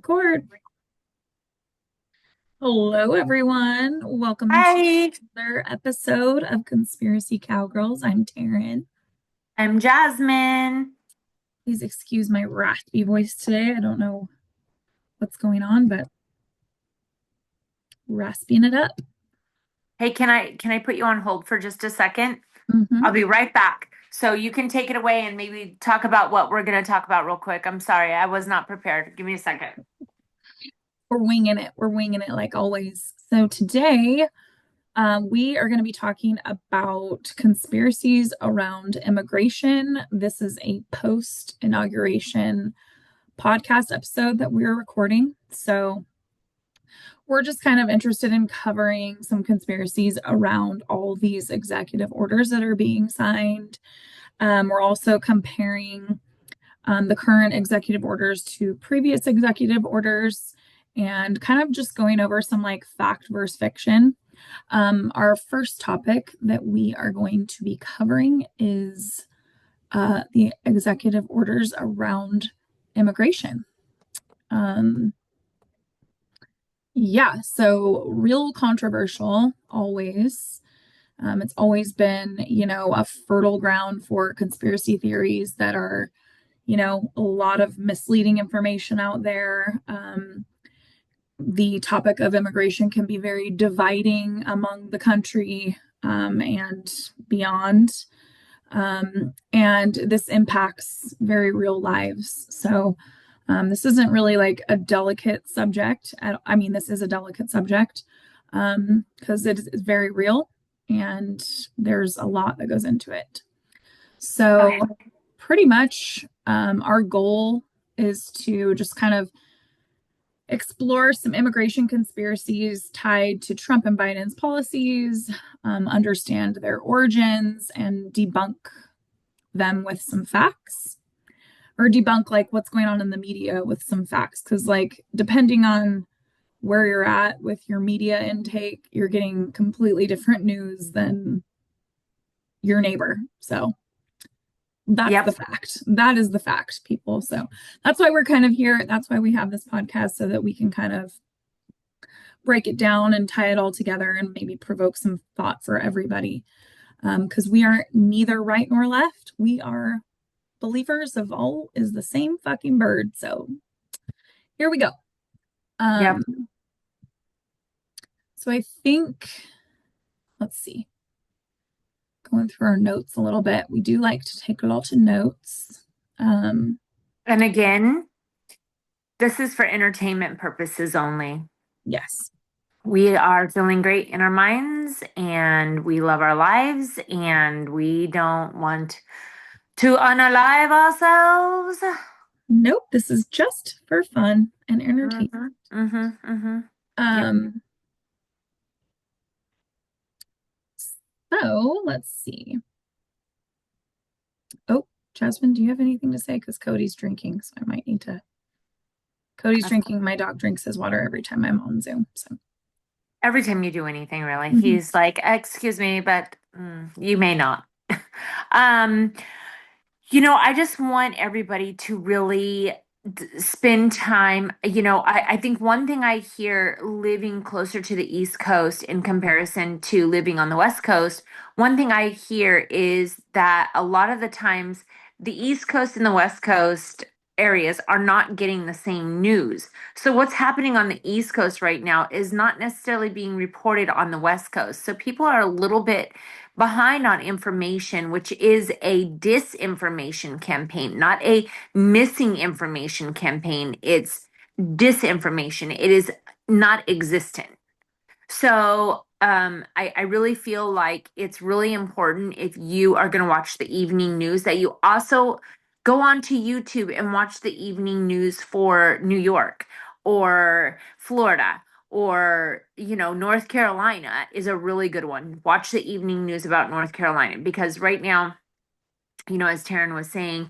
Record. Hello, everyone. Welcome to Hi, another episode of Conspiracy Cowgirls. I'm Taryn. I'm Jasmine. Please excuse my raspy voice today. I don't know what's going on, but rasping it up. Hey, can I put you on hold for just a second? hmm I'll be right back. So you can take it away and maybe talk about what we're going to talk about real quick. I'm sorry, I was not prepared. Give me a second. We're winging it. We're winging it like always. So today, we are going to be talking about conspiracies around immigration. This is a post-inauguration podcast episode that we're recording. So we're just kind of interested in covering some conspiracies around all these executive orders that are being signed. We're also comparing the current executive orders to previous executive orders and kind of just going over some like fact versus fiction. Our first topic that we are going to be covering is the executive orders around immigration. Um, Yeah, so real controversial always. It's always been, a fertile ground for conspiracy theories that are, a lot of misleading information out there. The topic of immigration can be very dividing among the country and beyond. And this impacts very real lives. So, this isn't really like a delicate subject. I mean, this is a delicate subject because it is very real and there's a lot that goes into it. So, Okay. pretty much, our goal is to just kind of explore some immigration conspiracies tied to Trump and Biden's policies, understand their origins, and debunk them with some facts or debunk like what's going on in the media with some facts because like depending on where you're at with your media intake you're getting completely different news than your neighbor. So that's the Yep. fact. That is the fact, people. So that's why we're kind of here. That's why we have this podcast so that we can kind of break it down and tie it all together and maybe provoke some thought for everybody, because we are neither right nor left. We are believers of all is the same fucking bird. So here we go. Yep. Um, so I think, let's see, going through our notes a little bit. We do like to take a lot of notes. Um, And again, this is for entertainment purposes only. yes. We are feeling great in our minds and we love our lives and we don't want to unalive ourselves. Nope. This is just for fun and entertainment. Mm-hmm. Mm-hmm. Mm-hmm. Yep. Um, so let's see. Oh, Jasmine, do you have anything to say? Because Cody's drinking, so I might need to. Cody's drinking. My dog drinks his water every time I'm on Zoom. So. Every time you do anything, really, Mhm. he's like, "Excuse me, but you may not." Um, I just want everybody to really spend time. I think one thing I hear living closer to the East Coast in comparison to living on the West Coast, one thing I hear is that a lot of the times the East Coast and the West Coast areas are not getting the same news. So what's happening on the East Coast right now is not necessarily being reported on the West Coast. So people are a little bit behind on information, which is a disinformation campaign, not a missing information campaign. It's disinformation. It is not existent. So I really feel like it's really important if you are going to watch the evening news that you also go onto YouTube and watch the evening news for New York or Florida or North Carolina is a really good one. Watch the evening news about North Carolina because right now, as Taryn was saying,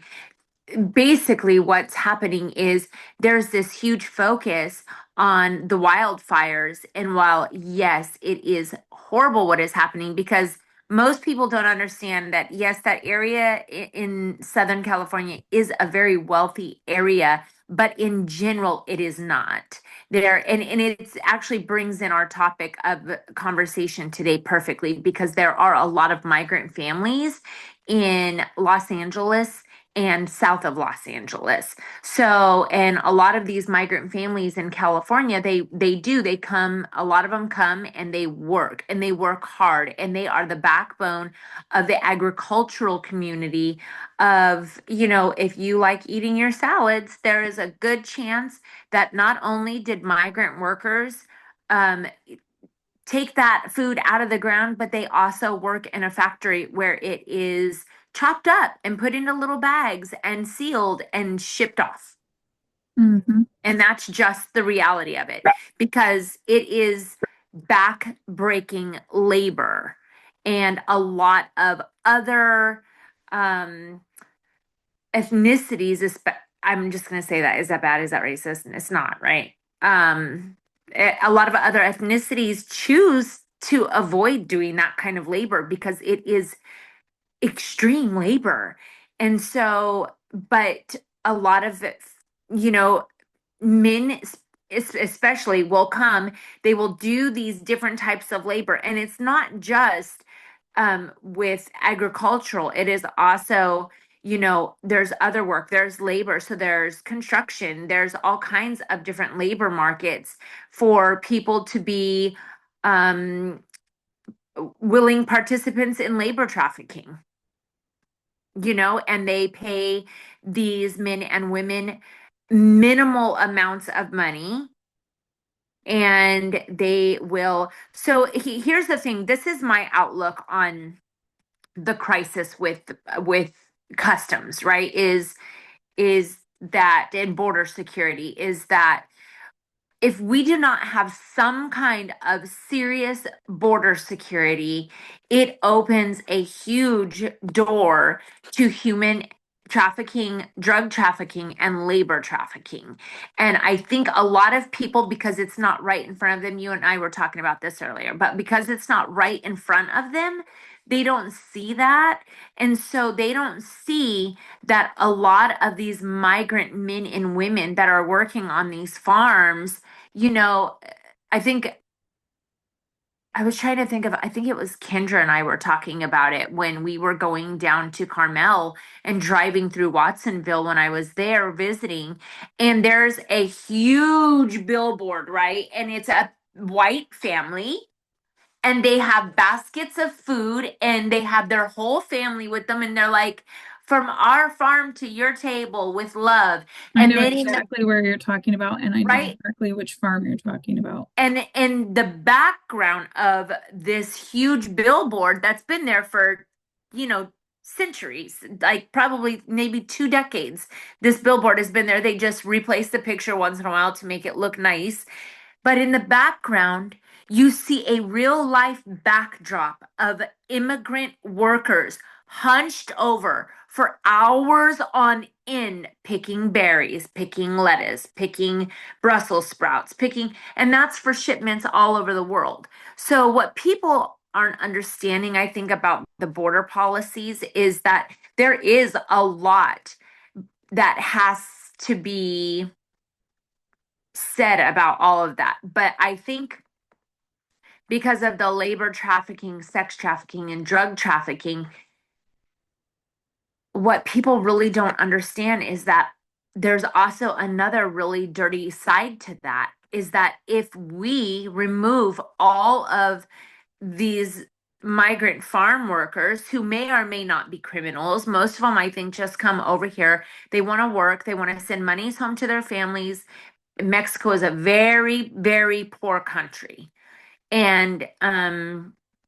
basically what's happening is there's this huge focus on the wildfires. And while, yes, it is horrible what is happening because most people don't understand that, yes, that area in Southern California is a very wealthy area, but in general, it is not. And it actually brings in our topic of conversation today perfectly because there are a lot of migrant families in Los Angeles and south of Los Angeles. So, and a lot of these migrant families in California, they come, a lot of them come and they work hard and they are the backbone of the agricultural community of, if you like eating your salads, there is a good chance that not only did migrant workers um, take that food out of the ground, but they also work in a factory where it is chopped up and put into little bags and sealed and shipped off. Hmm. And that's just the reality of it because it is back-breaking labor and a lot of other um, ethnicities. I'm just going to say that. Is that bad? Is that racist? It's not, right? Um, a lot of other ethnicities choose to avoid doing that kind of labor because it is extreme labor. And so, but a lot of it, you know, men especially will come, they will do these different types of labor. And it's not just with agricultural, it is also, there's other work, there's labor. So there's construction, there's all kinds of different labor markets for people to be um, willing participants in labor trafficking, and they pay these men and women minimal amounts of money and they will. So here's the thing. This is my outlook on the crisis with customs, right? Is that in border security is that if we do not have some kind of serious border security, it opens a huge door to human trafficking, drug trafficking, and labor trafficking. And I think a lot of people, because it's not right in front of them, you and I were talking about this earlier, but because it's not right in front of them, they don't see that. And so they don't see that a lot of these migrant men and women that are working on these farms, you know, I think I was trying to think of, I think it was Kendra and I were talking about it when we were going down to Carmel and driving through Watsonville when I was there visiting. And there's a huge billboard, right? And it's a white family and they have baskets of food and they have their whole family with them. And they're like, from our farm to your table with love. I And know then in the, exactly where you're talking about, and I know right? exactly which farm you're talking about. And in the background of this huge billboard that's been there for, you know, centuries, like probably maybe 2 decades, this billboard has been there. They just replace the picture once in a while to make it look nice. But in the background, you see a real life backdrop of immigrant workers hunched over for hours on end, picking berries, picking lettuce, picking Brussels sprouts, and that's for shipments all over the world. So, what people aren't understanding, I think, about the border policies is that there is a lot that has to be said about all of that. But I think because of the labor trafficking, sex trafficking, and drug trafficking, what people really don't understand is that there's also another really dirty side to that is that if we remove all of these migrant farm workers who may or may not be criminals, most of them I think just come over here, they want to work, they want to send monies home to their families. Mexico is a very, very poor country. And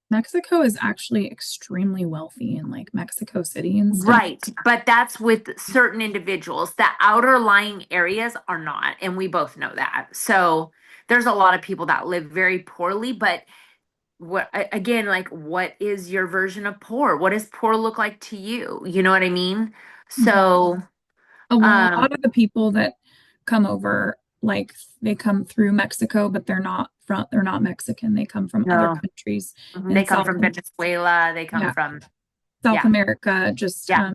Mexico is actually extremely wealthy in like Mexico City and stuff. right, but that's with certain individuals. The outer lying areas are not, and we both know that. So there's a lot of people that live very poorly, but again, like what is your version of poor? What does poor look like to you? You know what I mean? Mhm. So, Well, a um, lot of the people that come over, like they come through Mexico, but they're not Mexican. They come from other no, countries they in come from Venezuela, they come Yeah, from, South yeah, America. Just yeah,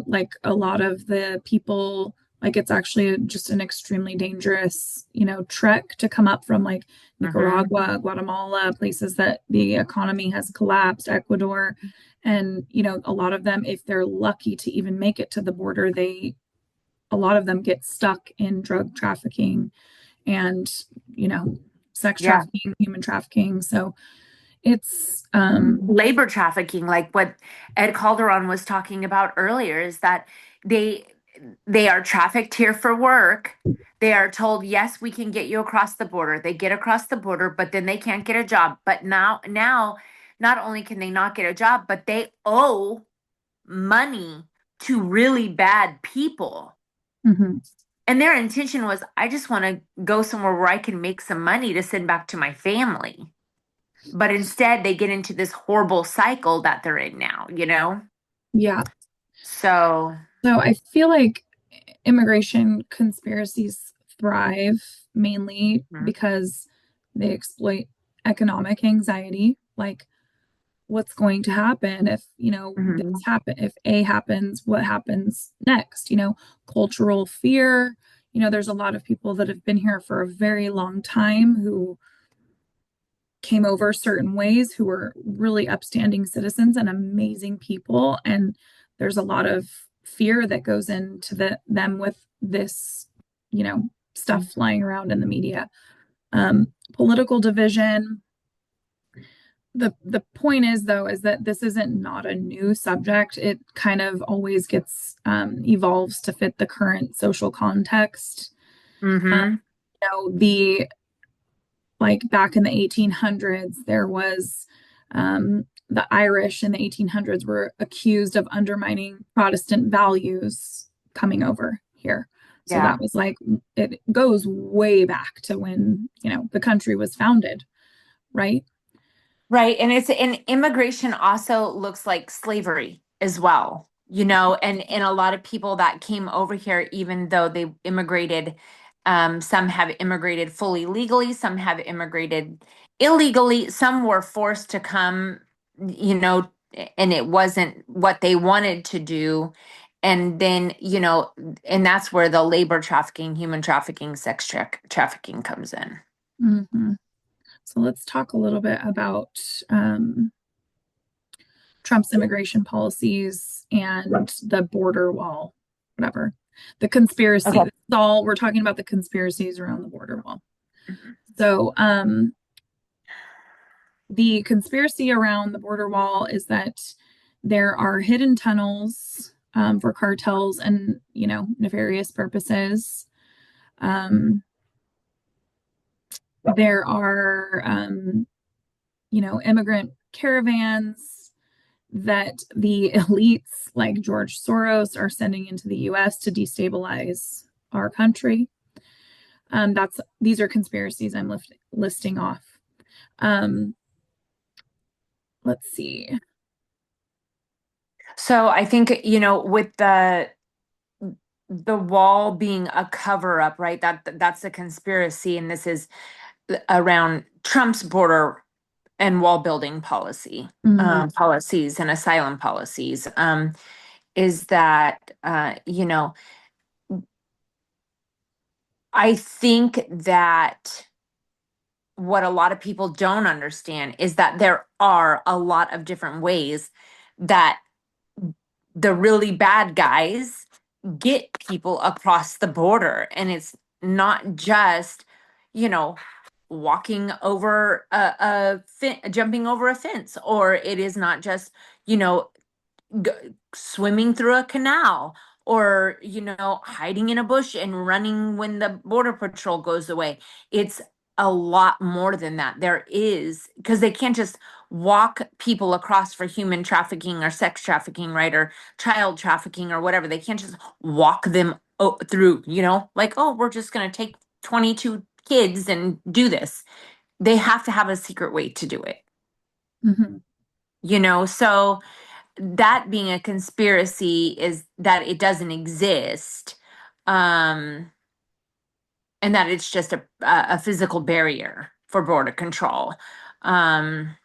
like a lot of the people Like it's actually just an extremely dangerous, trek to come up from like Hmm. Nicaragua, Guatemala, places that the economy has collapsed, Ecuador. And, a lot of them, if they're lucky to even make it to the border, a lot of them get stuck in drug trafficking and, you know, sex Yeah. trafficking, human trafficking. So it's, Labor trafficking, like what Ed Calderon was talking about earlier, is that they they are trafficked here for work. They are told, yes, we can get you across the border. They get across the border, but then they can't get a job. But now, not only can they not get a job, but they owe money to really bad people. mhm, And their intention was, I just want to go somewhere where I can make some money to send back to my family. But instead, they get into this horrible cycle that they're in now, you know? yeah. So, So I feel like immigration conspiracies thrive mainly mhm, because they exploit economic anxiety. Like, what's going to happen if, this mhm, happen, if A happens, what happens next? Cultural fear. There's a lot of people that have been here for a very long time who came over certain ways, who were really upstanding citizens and amazing people. And there's a lot of fear that goes into them with this, stuff flying around in the media. Political division. The point is though is that this isn't not a new subject. It kind of always gets evolves to fit the current social context. Um, mhm, the like back in the 1800s, there was the Irish in the 1800s were accused of undermining Protestant values coming over here. So yeah. that was like, it goes way back to when, the country was founded, right? Right. And immigration also looks like slavery as well, you know, and a lot of people that came over here, even though they immigrated, some have immigrated fully legally, some have immigrated illegally, some were forced to come, you know, and it wasn't what they wanted to do. And then, and that's where the labor trafficking, human trafficking, trafficking comes in. Mhm. So let's talk a little bit about um, Trump's immigration policies and the border wall, whatever. The conspiracy. Okay. This is all we're talking about, the conspiracies around the border wall. So the conspiracy around the border wall is that there are hidden tunnels for cartels and, nefarious purposes. Um, there are, immigrant caravans that the elites like George Soros are sending into the US to destabilize our country. These are conspiracies I'm listing off. Um, let's see. So I think, with the wall being a cover up, right? That's a conspiracy, and this is around Trump's border and wall building Mhm, policies and asylum policies. Is that I think that what a lot of people don't understand is that there are a lot of different ways that the really bad guys get people across the border, and it's not just you know walking over jumping over a fence, or it is not just you know g- swimming through a canal, or hiding in a bush and running when the border patrol goes away. It's a lot more than that. There is, because they can't just walk people across for human trafficking or sex trafficking, right, or child trafficking or whatever. They can't just walk them through, like, oh, we're just going to take 22 kids and do this. They have to have a secret way to do it, mhm. so that being a conspiracy is that it doesn't exist, um and that it's just a physical barrier for border control, um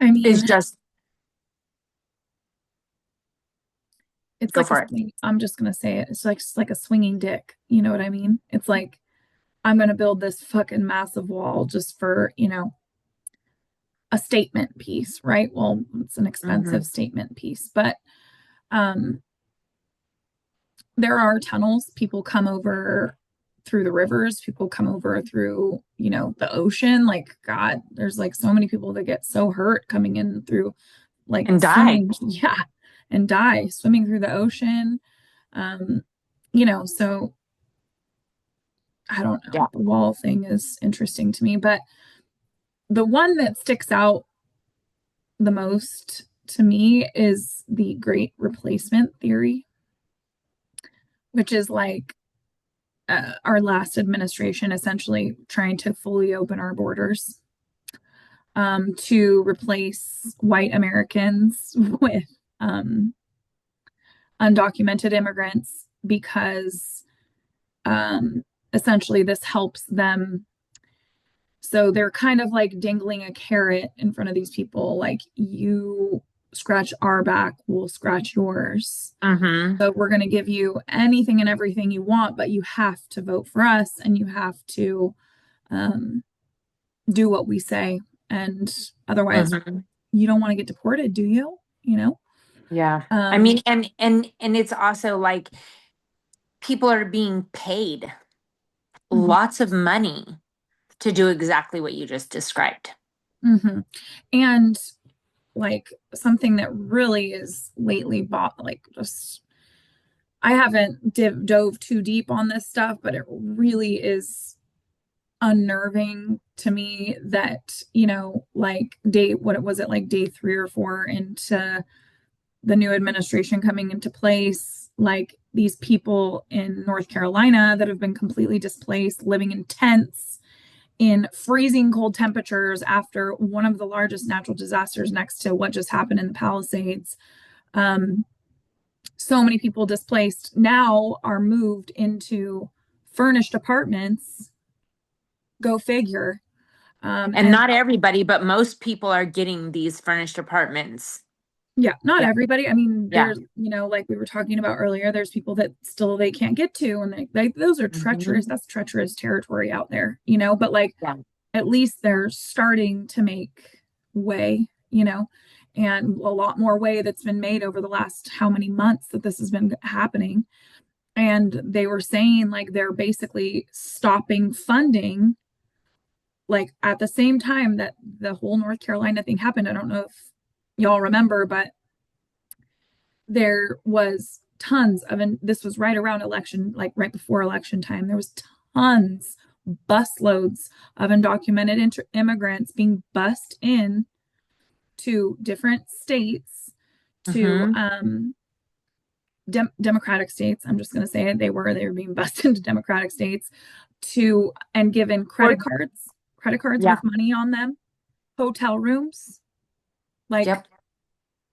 I is mean, just it's Go like a for it. swing. I'm just gonna say it. It's like a swinging dick. You know what I mean? It's like I'm gonna build this fucking massive wall just for, a statement piece, right? Well, it's an expensive Hmm. statement piece, but um there are tunnels. People come over through the rivers, people come over through, the ocean. Like, God, there's like so many people that get so hurt coming in through like And die. swimming, yeah, and die swimming through the ocean. Um, so I don't know. Yeah. The wall thing is interesting to me, but the one that sticks out the most to me is the great replacement theory, which is like our last administration essentially trying to fully open our borders to replace white Americans with um, undocumented immigrants because essentially this helps them. So they're kind of like dangling a carrot in front of these people, like, you scratch our back, we'll scratch yours. Hmm. So we're going to give you anything and everything you want, but you have to vote for us and you have to um, do what we say. And otherwise, Hmm. you don't want to get deported, do you? You know? Yeah. I Um, mean, and it's also like people are being paid mhm, lots of money to do exactly what you just described. mhm. And like something that really is lately bought, like just, I haven't dove too deep on this stuff, but it really is unnerving to me that, like what was it, like day 3 or 4 into the new administration coming into place, like these people in North Carolina that have been completely displaced, living in tents in freezing cold temperatures after one of the largest natural disasters next to what just happened in the Palisades. Um, so many people displaced now are moved into furnished apartments. Go figure. And And not everybody, but most people are getting these furnished apartments. yeah, not Yeah. everybody. I mean, Yeah. there's, like we were talking about earlier, there's people that still they can't get to, and those are treacherous. Hmm. That's treacherous territory out there, but like Yeah. at least they're starting to make way, and a lot more way that's been made over the last how many months that this has been happening. And they were saying like they're basically stopping funding, like at the same time that the whole North Carolina thing happened. I don't know if y'all remember, but there was tons of, and this was right around election, like right before election time, there was tons, busloads of undocumented immigrants being bussed in to different states, to Hmm. Democratic states. I'm just going to say it. They were being bussed into Democratic states to and given Or, credit cards yeah. with money on them, hotel rooms, like Yep.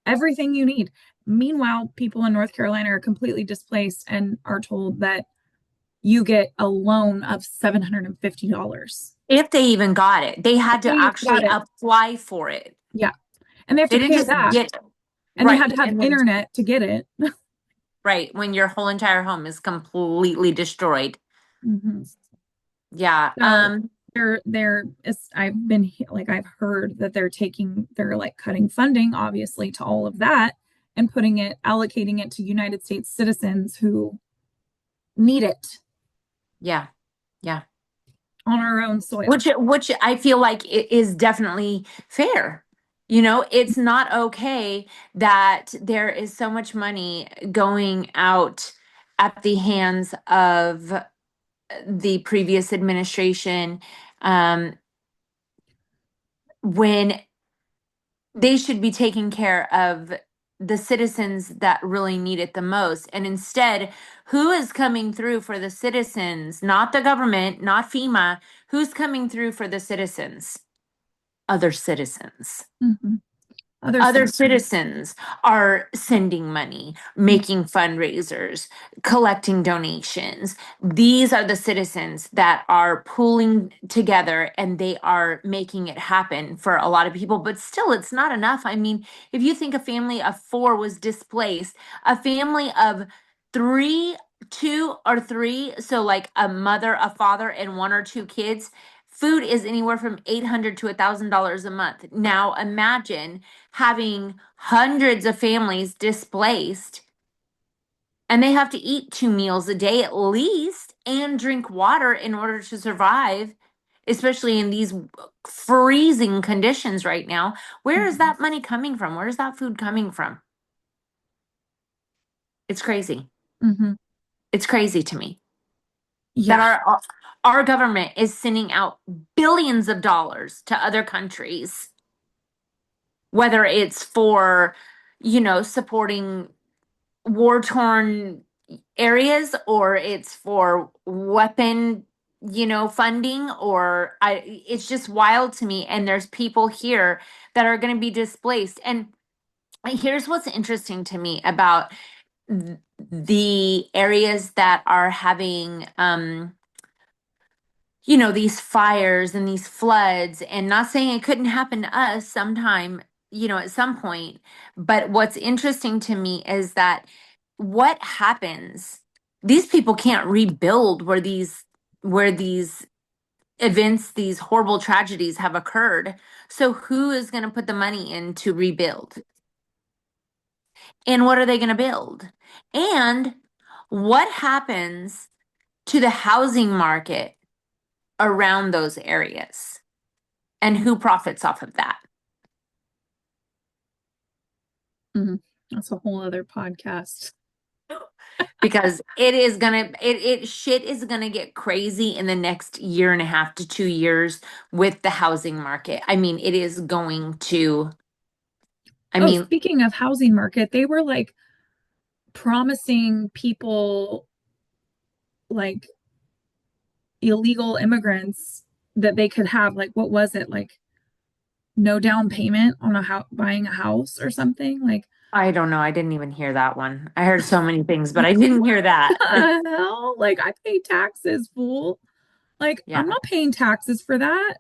everything you need. Meanwhile, people in North Carolina are completely displaced and are told that you get a loan of $750. If they even got it, they had They to even got actually it. apply for it. Yeah. And they have to They didn't pay it just back. get it. And they had to Right. have And then, internet to get it. right, when your whole entire home is completely destroyed. Mhm. Yeah. So I've been like, I've heard that they're like cutting funding, obviously, to all of that and allocating it to United States citizens who need it Yeah. Yeah. on our own soil. Which I feel like it is definitely fair. It's not okay that there is so much money going out at the hands of the previous administration, um, when they should be taking care of the citizens that really need it the most. And instead, who is coming through for the citizens? Not the government, not FEMA. Who's coming through for the citizens? Other citizens. Mhm. Other Other citizens. citizens are sending money, making fundraisers, collecting donations. These are the citizens that are pooling together and they are making it happen for a lot of people. But still, it's not enough. I mean, if you think a family of four was displaced, a family of three, two or three, so like a mother, a father, and one or two kids, food is anywhere from $800 to $1,000 a month. Now imagine having hundreds of families displaced and they have to eat 2 meals a day at least and drink water in order to survive, especially in these freezing conditions right now. Where is Mhm. that money coming from? Where is that food coming from? It's crazy. Mhm. It's crazy to me that Yeah. our government is sending out billions of dollars to other countries, whether it's for, supporting war torn areas or it's for weapon, funding, or it's just wild to me. And there's people here that are going to be displaced. And here's what's interesting to me about the areas that are having these fires and these floods, and not saying it couldn't happen to us sometime, at some point. But what's interesting to me is that what happens, these people can't rebuild where these events, these horrible tragedies have occurred. So who is going to put the money in to rebuild? And what are they going to build? And what happens to the housing market around those areas? And who profits off of that? Mhm. That's a whole other podcast. Because it shit is gonna get crazy in the next year and a half to 2 years with the housing market. I mean, it is going to, I Oh, mean, speaking of housing market, they were like promising people like illegal immigrants that they could have like what was it? Like no down payment on a house buying a house or something? Like I don't know. I didn't even hear that one. I heard so many things, but I didn't hear that. the hell? Like I pay taxes, fool. Like I'm Yeah. not paying taxes for that.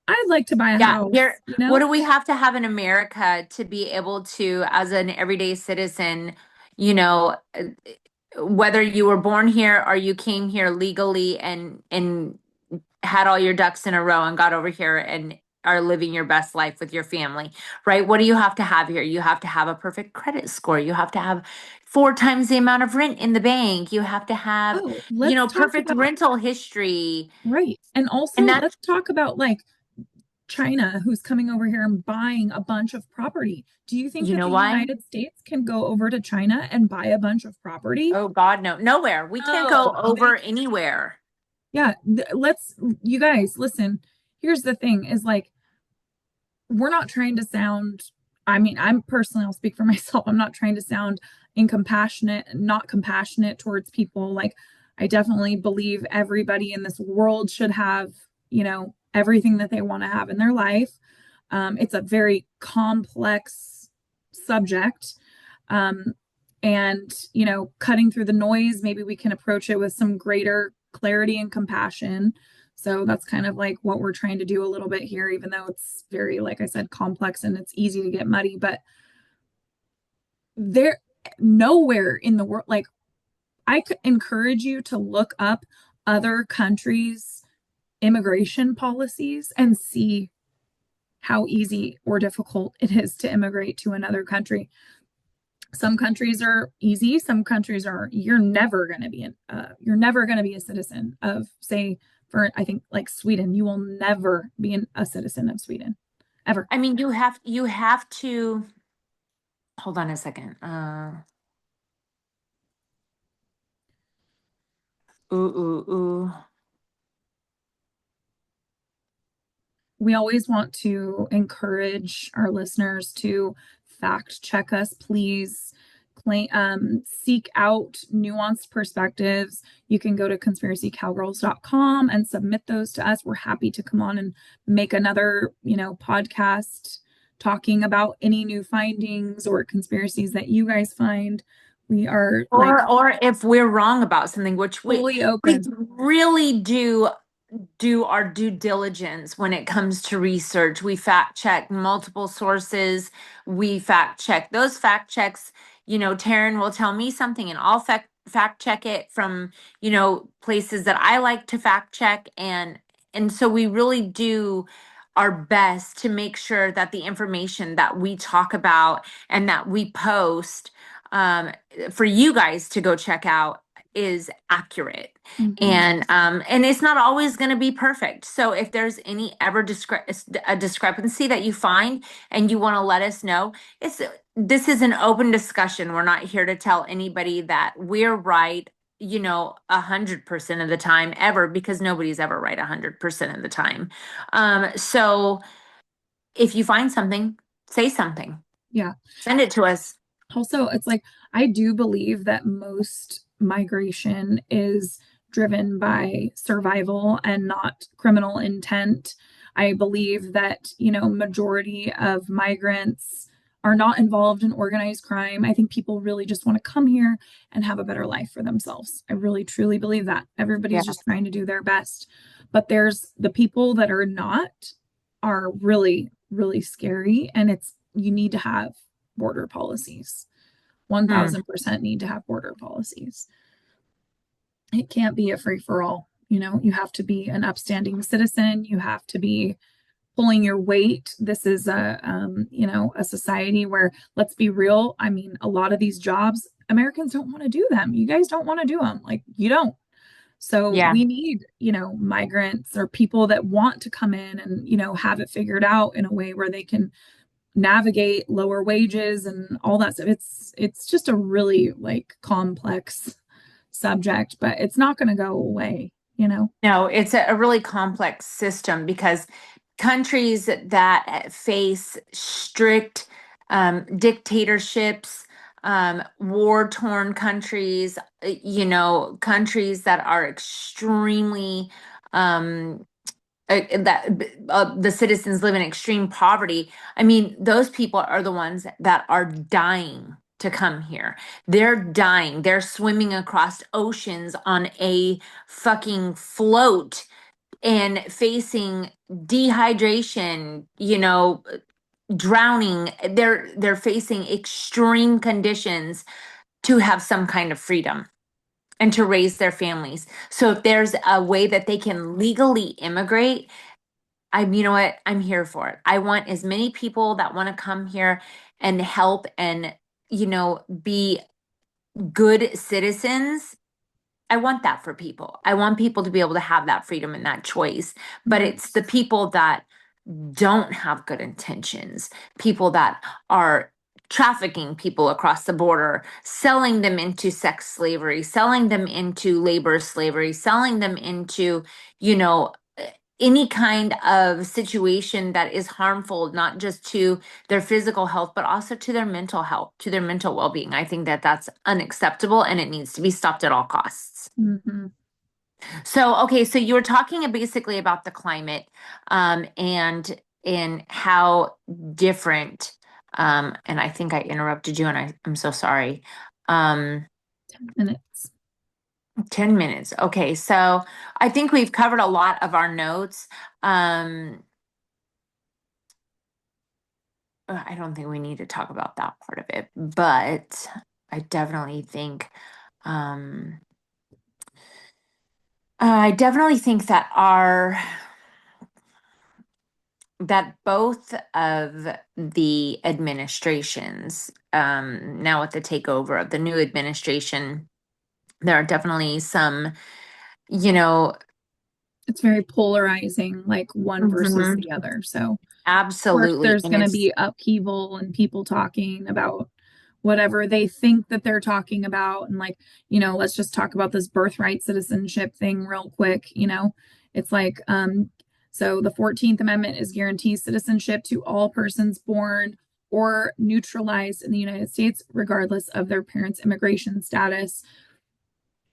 I'd like to buy a Yeah, house, here, you what know? do we have to have in America to be able to, as an everyday citizen, you know, uh, whether you were born here or you came here legally and had all your ducks in a row and got over here and are living your best life with your family, right? What do you have to have here? You have to have a perfect credit score. You have to have 4 times the amount of rent in the bank. You have to have, Oh, let's talk perfect about rental history. right. And also And that, let's talk about like China who's coming over here and buying a bunch of property. Do you think you that know the why? United States can go over to China and buy a bunch of property? Oh God, no, nowhere. We can't go No, they over anywhere. yeah, let's you guys listen. Here's the thing is like we're not trying to sound I mean, I'm personally I'll speak for myself. I'm not trying to sound incompassionate, not compassionate towards people. Like I definitely believe everybody in this world should have, everything that they want to have in their life. It's a very complex subject. Um, and, cutting through the noise, maybe we can approach it with some greater clarity and compassion. So that's kind of like what we're trying to do a little bit here, even though it's very, like I said, complex and it's easy to get muddy. But there, nowhere in the world, like I could encourage you to look up other countries' immigration policies and see how easy or difficult it is to immigrate to another country. Some countries are easy, some countries are you're never going to be a citizen of, say, for I think like Sweden, you will never be a citizen of Sweden ever. I mean, you have to hold on a second. Ooh. We always want to encourage our listeners to fact check us, please. Seek out nuanced perspectives. You can go to conspiracycowgirls.com and submit those to us. We're happy to come on and make another, podcast talking about any new findings or conspiracies that you guys find. We are like Or if we're wrong about something, which fully we open. really do our due diligence when it comes to research. We fact check multiple sources. We fact check those fact checks. Taryn will tell me something and I'll fact check it from, places that I like to fact check. And so we really do our best to make sure that the information that we talk about and that we post, um, for you guys to go check out is accurate. Mhm. And it's not always going to be perfect. So if there's any ever a discrepancy that you find and you want to let us know, it's this is an open discussion. We're not here to tell anybody that we're right, 100% of the time ever, because nobody's ever right 100% of the time. So if you find something, say something, Yeah. send it to us. Also, it's like I do believe that most migration is driven by survival and not criminal intent. I believe that, majority of migrants are not involved in organized crime. I think people really just want to come here and have a better life for themselves. I really truly believe that. Everybody's just trying to do their best. But there's the people that are not are really, really scary. And you need to have border policies. Hmm. 1000% need to have border policies. It can't be a free for all. You have to be an upstanding citizen. You have to be pulling your weight. This is a society where, let's be real. I mean, a lot of these jobs, Americans don't want to do them. You guys don't want to do them. Like, you don't. So Yeah. we need, migrants or people that want to come in and, have it figured out in a way where they can navigate lower wages and all that stuff. It's just a really like complex subject, but it's not going to go away. No, it's a really complex system because countries that face strict dictatorships, war-torn countries, countries that are extremely that the citizens live in extreme poverty. I mean, those people are the ones that are dying to come here. They're dying. They're swimming across oceans on a fucking float and facing dehydration, drowning. They're facing extreme conditions to have some kind of freedom and to raise their families. So if there's a way that they can legally immigrate, you know what? I'm here for it. I want as many people that want to come here and help and, be good citizens. I want that for people. I want people to be able to have that freedom and that choice. But Right. it's the people that don't have good intentions, people that are trafficking people across the border, selling them into sex slavery, selling them into labor slavery, selling them into, you know, any kind of situation that is harmful, not just to their physical health, but also to their mental health, to their mental well being. I think that that's unacceptable and it needs to be stopped at all costs. Hmm. So, okay, so you were talking basically about the climate, and how different, and I think I interrupted you and I'm so sorry. Um, 10 minutes. 10 minutes. Okay, so I think we've covered a lot of our notes. Um, I don't think we need to talk about that part of it, but I definitely think, um, I definitely think that both of the administrations, now with the takeover of the new administration, there are definitely some, you know, It's very polarizing, like one versus the mhm, other. So course absolutely. there's And going to it's, be upheaval and people talking about whatever they think that they're talking about, and like, let's just talk about this birthright citizenship thing real quick. It's like, so the 14th Amendment is guarantees citizenship to all persons born or neutralized in the United States regardless of their parents' immigration status,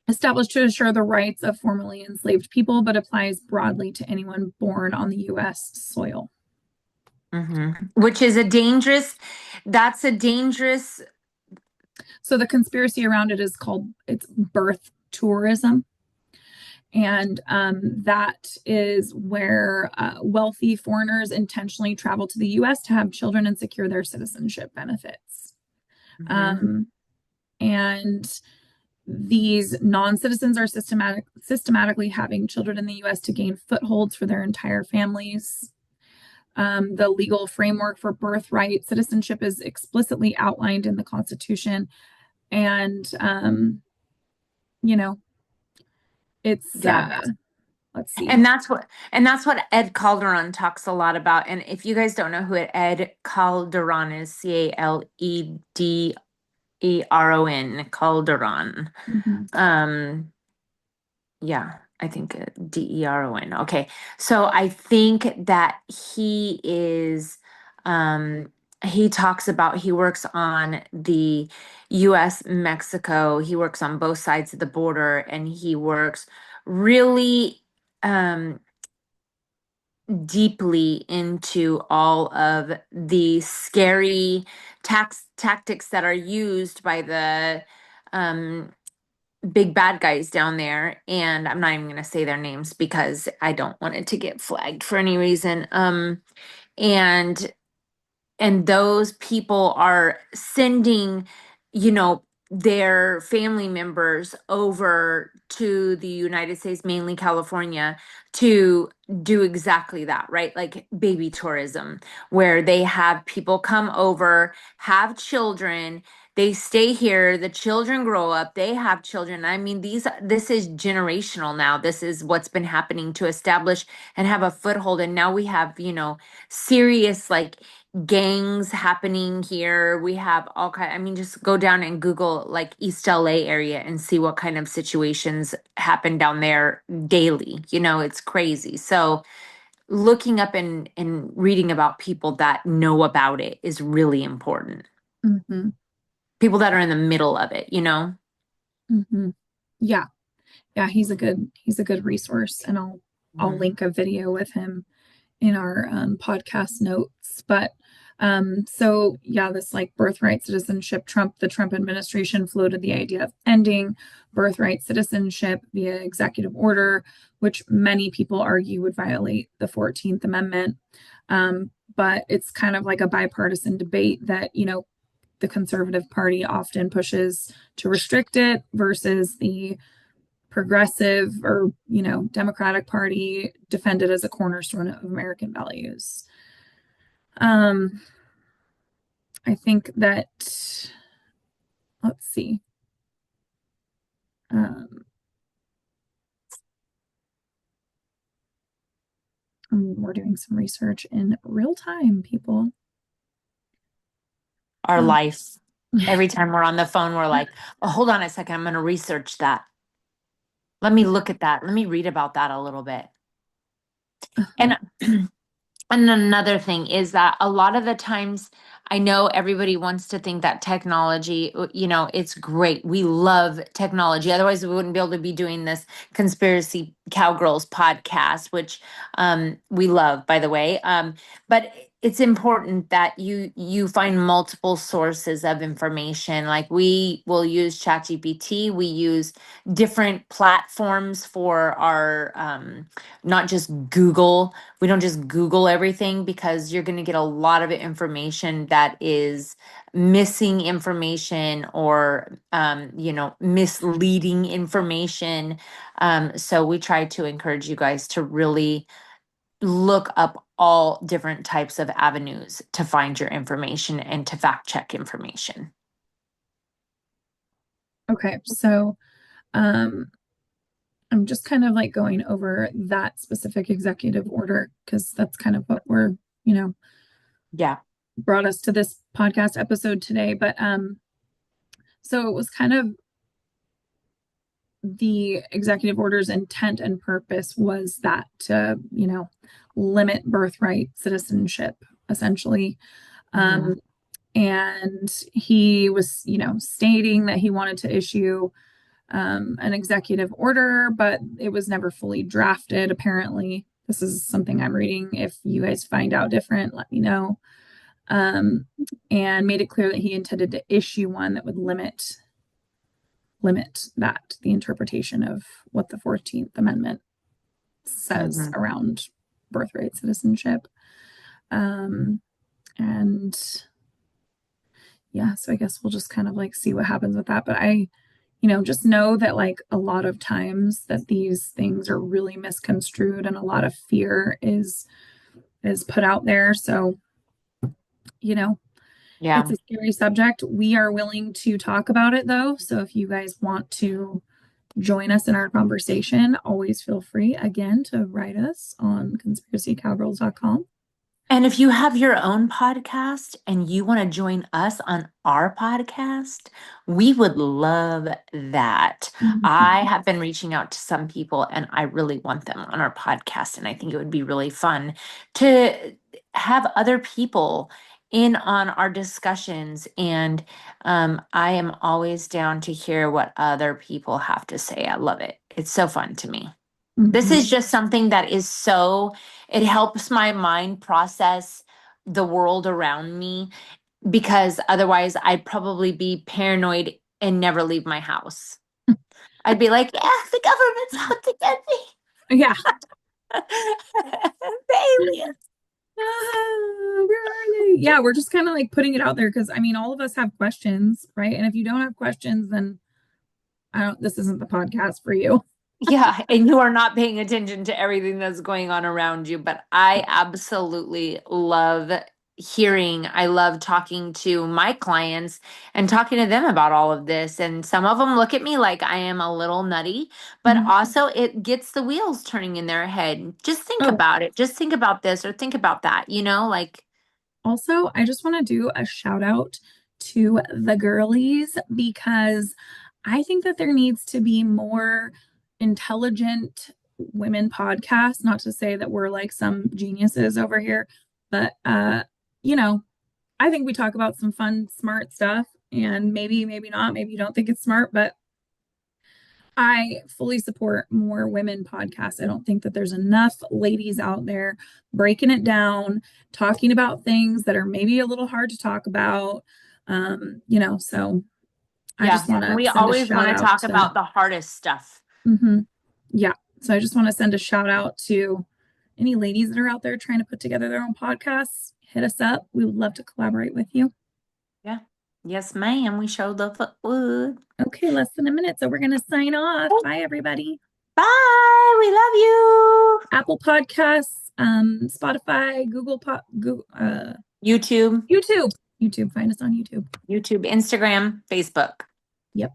established to assure the rights of formerly enslaved people, but applies broadly to anyone born on the US soil. Which is a dangerous, that's a dangerous, So the conspiracy around it is called it's birth tourism. And that is where wealthy foreigners intentionally travel to the US to have children and secure their citizenship benefits. mhm. Um, and these non-citizens are systematically having children in the US to gain footholds for their entire families. The legal framework for birthright citizenship is explicitly outlined in the Constitution. And, you know, it's, Yeah. let's see. And that's what Ed Calderon talks a lot about. And if you guys don't know who Ed Calderon is, Calderon, Calderon. Mhm. Um, yeah, I think Deron. Okay. So I think that um, he talks about, he works on the US Mexico, he works on both sides of the border, and he works really um, deeply into all of the scary tactics that are used by the um, big bad guys down there. And I'm not even going to say their names because I don't want it to get flagged for any reason. And those people are sending, their family members over to the United States, mainly California, to do exactly that, right? Like baby tourism, where they have people come over, have children, they stay here, the children grow up, they have children. I mean, this is generational now. This is what's been happening to establish and have a foothold. And now we have, serious, like, gangs happening here. We have all kind, I mean, just go down and Google like East LA area and see what kind of situations happen down there daily. It's crazy. So looking up and reading about people that know about it is really important. Mhm. People that are in the middle of it. Mhm. Yeah. Yeah, he's a good resource, and I'll Mhm. link a video with him in our podcast notes. But so yeah, this like birthright citizenship, the Trump administration floated the idea of ending birthright citizenship via executive order, which many people argue would violate the 14th Amendment. But it's kind of like a bipartisan debate that, the Conservative Party often pushes to restrict it versus the progressive or Democratic Party defended as a cornerstone of American values. um I think that, let's see, um we're doing some research in real time, people. Our um, life. Every time we're on the phone, we're like, oh, hold on a second. I'm going to research that. Let me look at that. Let me read about that a little bit. uh-huh. And And another thing is that a lot of the times, I know everybody wants to think that technology, it's great. We love technology. Otherwise, we wouldn't be able to be doing this Conspiracy Cowgirls podcast, which we love, by the way. But it's important that you find multiple sources of information. Like we will use ChatGPT. We use different platforms for our not just Google. We don't just Google everything because you're going to get a lot of information that is missing information or, misleading information. So we try to encourage you guys to really look up all different types of avenues to find your information and to fact check information. Okay, so um I'm just kind of like going over that specific executive order because that's kind of what we're, you know, Yeah. brought us to this podcast episode today. But so it was kind of the executive order's intent and purpose was that to, limit birthright citizenship, essentially. Hmm. Um, and he was, stating that he wanted to issue an executive order, but it was never fully drafted, apparently. This is something I'm reading. If you guys find out different, let me know. Um, and made it clear that he intended to issue one that would limit the interpretation of what the 14th Amendment says Hmm. around birthright citizenship. Um, and yeah, so I guess we'll just kind of like see what happens with that. But just know that like a lot of times that these things are really misconstrued and a lot of fear is put out there. So, you know, it's Yeah. a scary subject. We are willing to talk about it though. So if you guys want to join us in our conversation, always feel free again to write us on conspiracycowgirls.com. And if you have your own podcast and you want to join us on our podcast, we would love that. I Mhm. have been reaching out to some people and I really want them on our podcast. And I think it would be really fun to have other people in on our discussions. And I am always down to hear what other people have to say. I love it. It's so fun to me. This is Mhm. just something that is so, it helps my mind process the world around me because otherwise I'd probably be paranoid and never leave my house. I'd be like, yeah, the government's out to get Yeah. me. The aliens. Where are they? Yeah, we're just kind of like putting it out there because I mean, all of us have questions, right? And if you don't have questions, then this isn't the podcast for you. Yeah, and you are not paying attention to everything that's going on around you. But I absolutely love I love talking to my clients and talking to them about all of this. And some of them look at me like I am a little nutty, but Mhm. also it gets the wheels turning in their head. Just think Oh, about it. Just think about this or think about that, like, also, I just want to do a shout out to the girlies because I think that there needs to be more intelligent women podcasts. Not to say that we're like some geniuses over here, but you know, I think we talk about some fun, smart stuff, and maybe not, maybe you don't think it's smart, but I fully support more women podcasts. I don't think that there's enough ladies out there breaking it down, talking about things that are maybe a little hard to talk about. So I yeah. just want And to we send a always shout want to out talk to, about the hardest stuff. yeah. So I just want to send a shout out to any ladies that are out there trying to put together their own podcasts. Hit us up. We would love to collaborate with you. Yeah. Yes, ma'am. We showed the foot wood. Okay, less than a minute. So we're going to sign off. Bye, everybody. Bye. We love you. Apple Podcasts, Spotify, YouTube, YouTube. YouTube. Find us on YouTube. YouTube, Instagram, Facebook. Yep.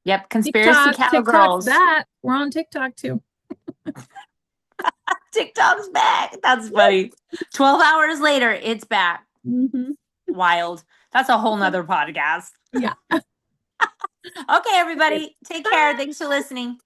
Yep. Conspiracy TikTok's Cowgirls. back. We're on TikTok too. TikTok's back. That's funny. 12 hours later, it's back. Hmm. Wild. That's a whole nother podcast. Yeah. Okay, Okay. everybody. Take care. Bye. Thanks for listening.